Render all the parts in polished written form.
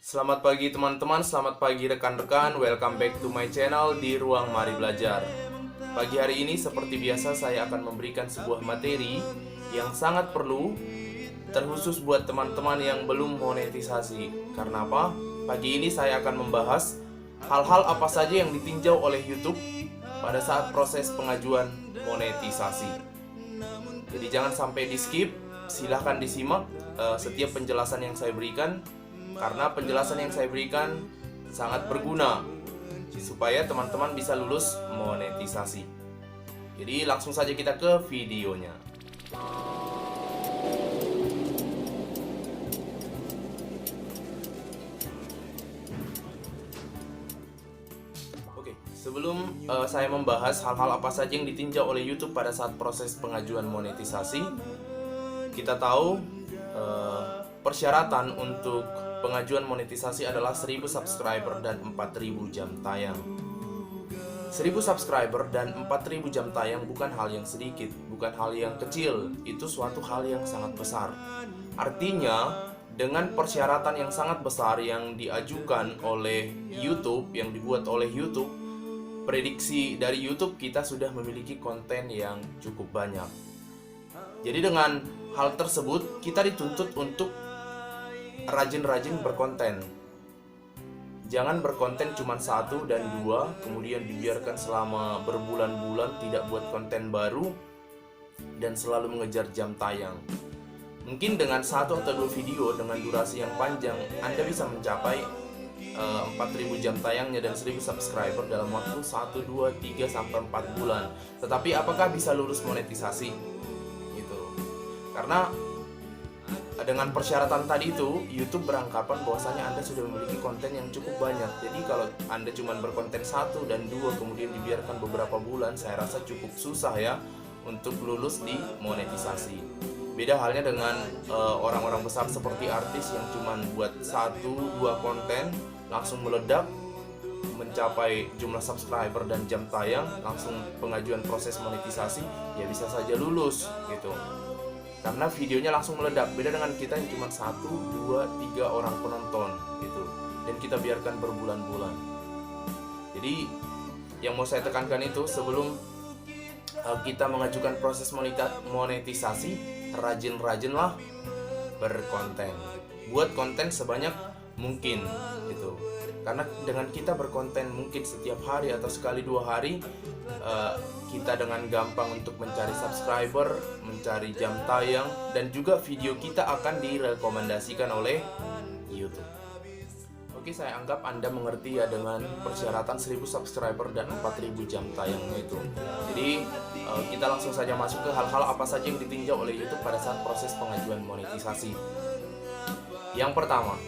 Selamat pagi teman-teman, selamat pagi rekan-rekan. Welcome back to my channel di Ruang Mari Belajar. Pagi hari ini seperti biasa saya akan memberikan sebuah materi yang sangat perlu, terkhusus buat teman-teman yang belum monetisasi. Karena apa? Pagi ini saya akan membahas hal-hal apa saja yang ditinjau oleh YouTube pada saat proses pengajuan monetisasi. Jadi jangan sampai di skip, silahkan disimak setiap penjelasan yang saya berikan, karena penjelasan yang saya berikan sangat berguna supaya teman-teman bisa lulus monetisasi. Jadi langsung saja kita ke videonya. Oke, sebelum saya membahas hal-hal apa saja yang ditinjau oleh YouTube pada saat proses pengajuan monetisasi, kita tahu persyaratan untuk pengajuan monetisasi adalah 1000 subscriber dan 4000 jam tayang. 1000 subscriber dan 4000 jam tayang bukan hal yang sedikit, bukan hal yang kecil, itu suatu hal yang sangat besar. Artinya, dengan persyaratan yang sangat besar yang diajukan oleh YouTube, yang dibuat oleh YouTube, prediksi dari YouTube kita sudah memiliki konten yang cukup banyak. Jadi dengan hal tersebut kita dituntut untuk rajin-rajin berkonten. Jangan berkonten cuma 1 dan 2 kemudian dibiarkan selama berbulan-bulan tidak buat konten baru dan selalu mengejar jam tayang. Mungkin dengan 1 atau 2 video dengan durasi yang panjang Anda bisa mencapai 4000 jam tayangnya dan 1000 subscriber dalam waktu 1, 2, 3 sampai 4 bulan. Tetapi apakah bisa lulus monetisasi? Gitu. Karena dengan persyaratan tadi itu, YouTube beranggapan bahwasanya Anda sudah memiliki konten yang cukup banyak. Jadi kalau Anda cuma berkonten 1 dan 2 kemudian dibiarkan beberapa bulan, saya rasa cukup susah ya untuk lulus di monetisasi. Beda halnya dengan orang-orang besar seperti artis yang cuma buat 1-2 konten langsung meledak, mencapai jumlah subscriber dan jam tayang, langsung pengajuan proses monetisasi, ya bisa saja lulus gitu. Karena videonya langsung meledak. Beda dengan kita yang cuma 1, 2, 3 orang penonton gitu, dan kita biarkan berbulan-bulan. Jadi yang mau saya tekankan itu, sebelum kita mengajukan proses monetisasi, rajin-rajinlah berkonten. Buat konten sebanyak mungkin gitu. Karena dengan kita berkonten mungkin setiap hari atau sekali 2 hari, kita dengan gampang untuk mencari subscriber, mencari jam tayang, dan juga video kita akan direkomendasikan oleh YouTube. Oke, saya anggap Anda mengerti ya dengan persyaratan 1000 subscriber dan 4000 jam tayangnya itu. Jadi kita langsung saja masuk ke hal-hal apa saja yang ditinjau oleh YouTube pada saat proses pengajuan monetisasi. Yang pertama,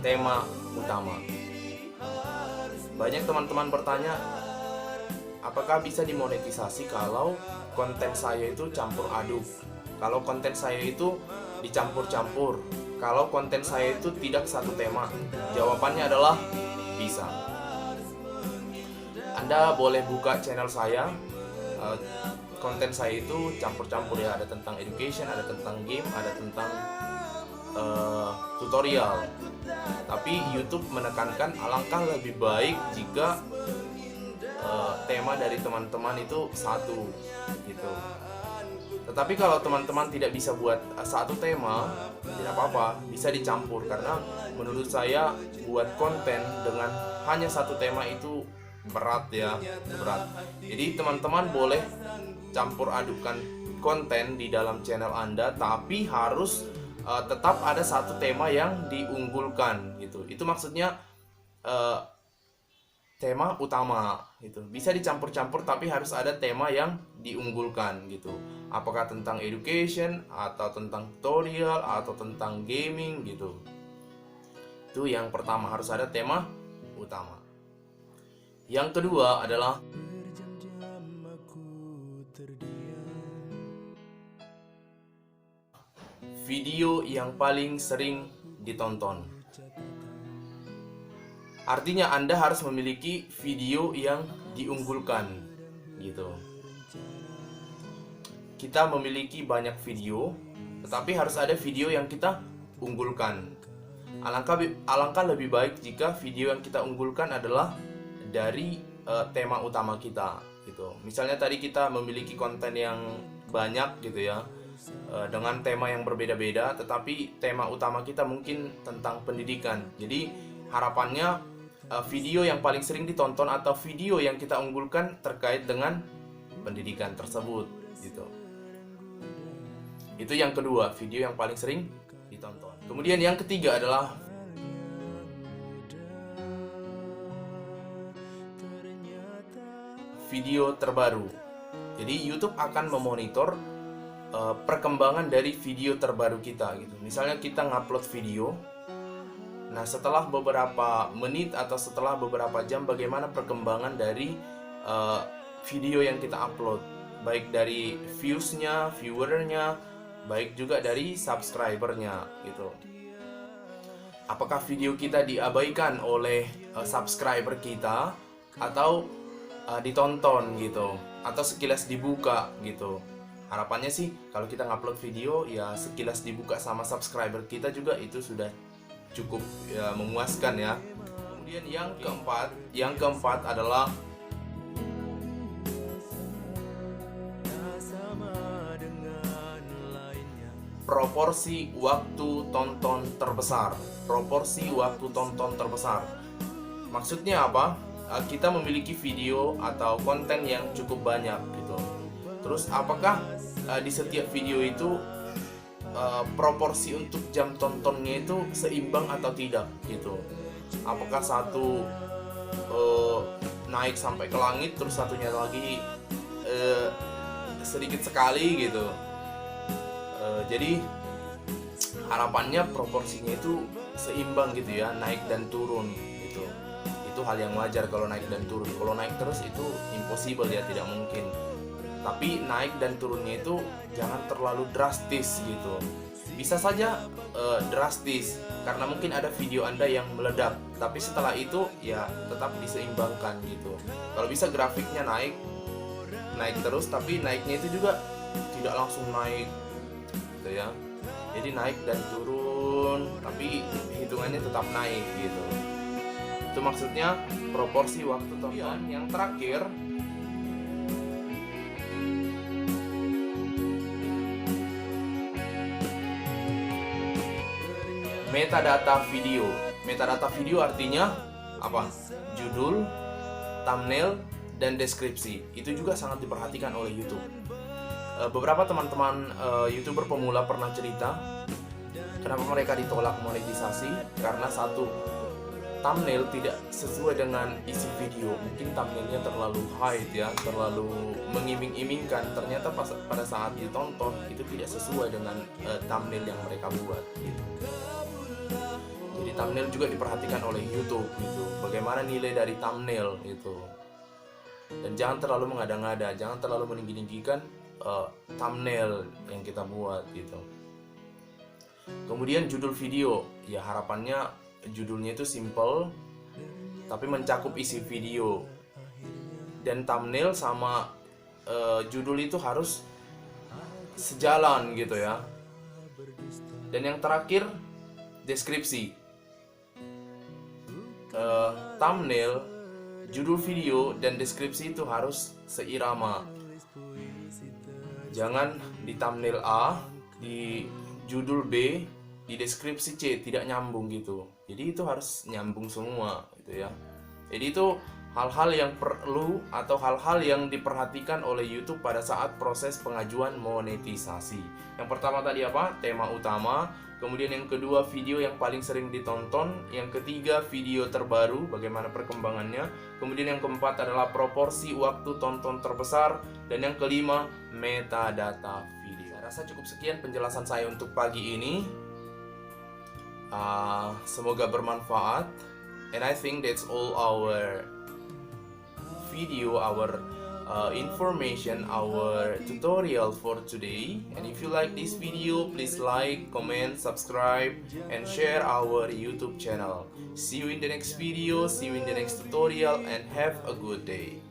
tema utama. Banyak teman-teman bertanya, apakah bisa dimonetisasi kalau konten saya itu campur aduk? Kalau konten saya itu dicampur-campur? Kalau konten saya itu tidak satu tema? Jawabannya adalah bisa. Anda boleh buka channel saya. Konten saya itu campur-campur ya, ada tentang education, ada tentang game, ada tentang tutorial. Tapi YouTube menekankan alangkah lebih baik jika tema dari teman-teman itu satu gitu. Tetapi kalau teman-teman tidak bisa buat satu tema, tidak apa-apa, bisa dicampur. Karena menurut saya buat konten dengan hanya satu tema itu berat ya, berat. Jadi teman-teman boleh campur adukan konten di dalam channel Anda, tapi harus tetap ada satu tema yang diunggulkan gitu. Itu maksudnya tema utama gitu. Bisa dicampur-campur tapi harus ada tema yang diunggulkan gitu. Apakah tentang education atau tentang tutorial atau tentang gaming gitu. Itu yang pertama, harus ada tema utama. Yang kedua adalah video yang paling sering ditonton. Artinya Anda harus memiliki video yang diunggulkan gitu. kita memiliki banyak video, tetapi harus ada video yang kita unggulkan. Alangkah lebih baik jika video yang kita unggulkan adalah dari tema utama kita gitu. Misalnya tadi kita memiliki konten yang banyak gitu ya, dengan tema yang berbeda-beda, tetapi tema utama kita mungkin tentang pendidikan. Jadi harapannya video yang paling sering ditonton atau video yang kita unggulkan terkait dengan pendidikan tersebut gitu. Itu yang kedua, video yang paling sering ditonton. Kemudian yang ketiga adalah video terbaru. Jadi YouTube akan memonitor perkembangan dari video terbaru kita gitu. Misalnya kita ngupload video, nah setelah beberapa menit atau setelah beberapa jam bagaimana perkembangan dari video yang kita upload, baik dari viewsnya, viewernya, baik juga dari subscribernya gitu. Apakah video kita diabaikan oleh subscriber kita atau ditonton gitu, atau sekilas dibuka gitu. Harapannya sih kalau kita ngupload video ya sekilas dibuka sama subscriber kita juga, itu sudah cukup ya, memuaskan ya. Kemudian yang keempat adalah proporsi waktu tonton terbesar. Proporsi waktu tonton terbesar. Maksudnya apa? Kita memiliki video atau konten yang cukup banyak gitu. Terus apakah di setiap video itu proporsi untuk jam tontonnya itu seimbang atau tidak gitu? Apakah satu naik sampai ke langit terus satunya lagi sedikit sekali gitu? Jadi harapannya proporsinya itu seimbang gitu ya, naik dan turun gitu. Itu hal yang wajar kalau naik dan turun. Kalau naik terus itu impossible ya, tidak mungkin. Tapi naik dan turunnya itu jangan terlalu drastis gitu. Bisa saja drastis karena mungkin ada video Anda yang meledak, tapi setelah itu ya tetap diseimbangkan gitu. Kalau bisa grafiknya naik terus, tapi naiknya itu juga tidak langsung naik gitu ya. Jadi naik dan turun tapi hitungannya tetap naik gitu. Itu maksudnya proporsi waktu tonton. Yang terakhir, metadata video. Metadata video artinya apa? Judul, thumbnail, dan deskripsi. Itu juga sangat diperhatikan oleh YouTube. Beberapa teman-teman YouTuber pemula pernah cerita kenapa mereka ditolak monetisasi karena satu, thumbnail tidak sesuai dengan isi video. Mungkin thumbnailnya terlalu high ya, terlalu mengiming-imingkan. Ternyata pada saat ditonton itu tidak sesuai dengan thumbnail yang mereka buat gitu. Jadi thumbnail juga diperhatikan oleh YouTube gitu. Bagaimana nilai dari thumbnail gitu. Dan jangan terlalu mengada-ngada, jangan terlalu meninggi-tinggikan thumbnail yang kita buat gitu. Kemudian judul video, ya harapannya judulnya itu simple tapi mencakup isi video. Dan thumbnail sama judul itu harus sejalan gitu ya. Dan yang terakhir, deskripsi. Thumbnail, judul video, dan deskripsi itu harus seirama. Jangan di thumbnail A, di judul B, di deskripsi C tidak nyambung gitu. Jadi itu harus nyambung semua gitu ya. Jadi itu hal-hal yang perlu atau hal-hal yang diperhatikan oleh YouTube pada saat proses pengajuan monetisasi. Yang pertama tadi apa? Tema utama. Kemudian yang kedua, video yang paling sering ditonton. Yang ketiga, video terbaru, bagaimana perkembangannya. Kemudian yang keempat adalah proporsi waktu tonton terbesar. Dan yang kelima, metadata video. Saya rasa cukup sekian penjelasan saya untuk pagi ini. Semoga bermanfaat. And I think that's all our video, our information, our tutorial for today. And if you like this video, please like, comment, subscribe, and share our YouTube channel. See you in the next video, see you in the next tutorial, and have a good day.